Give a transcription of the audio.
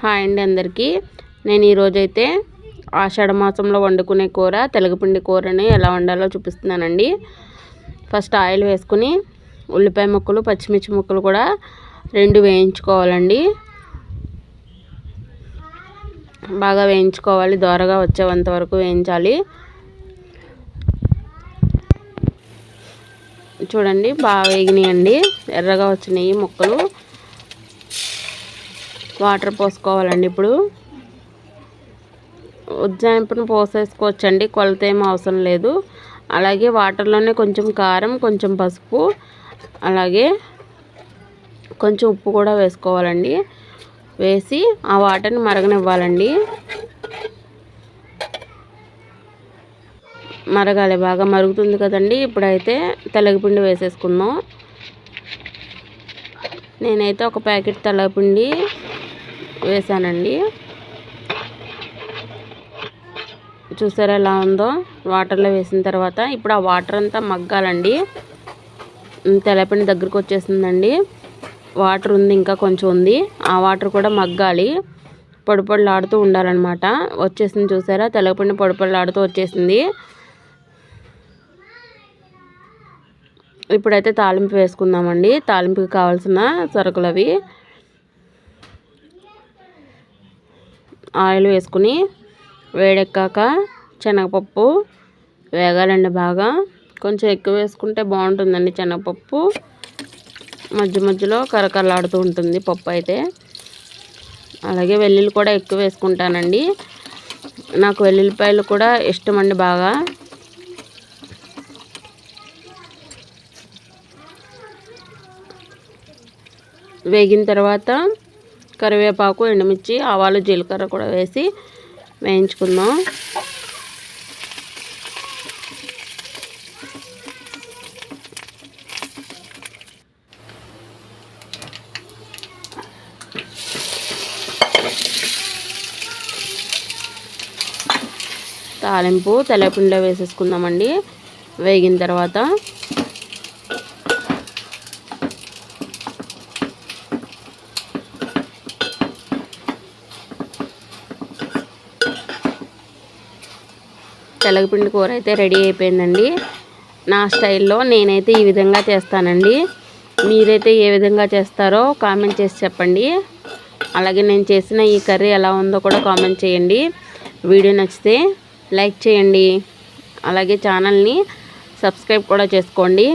Hi అండి అందరికీ. నేను ఈరోజైతే ఆషాఢ మాసంలో వండుకునే కూర తెలగపిండి కూరని ఎలా వండాలో చూపిస్తున్నానండి. ఫస్ట్ ఆయిల్ వేసుకుని ఉల్లిపాయ ముక్కలు పచ్చిమిర్చి ముక్కలు కూడా 2 వేయించుకోవాలండి. బాగా వేయించుకోవాలి, దోరగా వచ్చేంత వరకు వేయించాలి. చూడండి బాగా వేగినాయండి, ఎర్రగా వచ్చినాయి ముక్కలు. వాటర్ పోసుకోవాలండి. ఇప్పుడు ఉజ్జాయింపును పోసేసుకోవచ్చండి, కొలత ఏమీ అవసరం లేదు. అలాగే వాటర్లోనే కొంచెం కారం, కొంచెం పసుపు, అలాగే కొంచెం ఉప్పు కూడా వేసుకోవాలండి. వేసి ఆ వాటర్ని మరగనివ్వాలండి. మరగాలి, బాగా మరుగుతుంది కదండి. ఇప్పుడైతే తెలగపిండి వేసేసుకుందాం. నేనైతే ఒక ప్యాకెట్ తెలగపిండి వేసానండి. చూసారా ఎలా ఉందో వాటర్లో వేసిన తర్వాత. ఇప్పుడు ఆ వాటర్ అంతా మగ్గాలండి. తెలగపిండి దగ్గరకు వచ్చేసిందండి. వాటర్ ఉంది, ఇంకా కొంచెం ఉంది. ఆ వాటర్ కూడా మగ్గాలి, పొడి పొడిలాడుతూ ఉండాలన్నమాట. వచ్చేసింది చూసారా, తెలగపిండి పొడి పొడిలాడుతూ వచ్చేసింది. ఇప్పుడైతే తాలింపు వేసుకుందామండి. తాలింపుకి కావాల్సిన సరుకులు అవి: ఆయిల్ వేసుకుని వేడెక్కాక శనగపప్పు వేగాలండి బాగా. కొంచెం ఎక్కువ వేసుకుంటే బాగుంటుందండి శనగపప్పు. మధ్య మధ్యలో కరకరలాడుతూ ఉంటుంది పప్పు అయితే. అలాగే వెల్లుల్లి కూడా ఎక్కువ వేసుకుంటానండి. నాకు వెల్లుల్లిపాయలు కూడా ఇష్టమండి బాగా. వేగిన తర్వాత కరివేపాకు, ఎండుమిర్చి, ఆవాలు, జీలకర్ర కూడా వేసి వేయించుకుందాం. తాలింపు తెలగపిండిలో వేసేసుకుందామండి. వేగిన తర్వాత తెలగపిండి కూర అయితే రెడీ అయిపోయిందండి. నా స్టైల్లో నేనైతే ఈ విధంగా చేస్తానండి. మీరైతే ఏ విధంగా చేస్తారో కామెంట్ చేసి చెప్పండి. అలాగే నేను చేసిన ఈ కర్రీ ఎలా ఉందో కూడా కామెంట్ చేయండి. వీడియో నచ్చితే లైక్ చేయండి. అలాగే ఛానల్ని సబ్స్క్రైబ్ కూడా చేసుకోండి.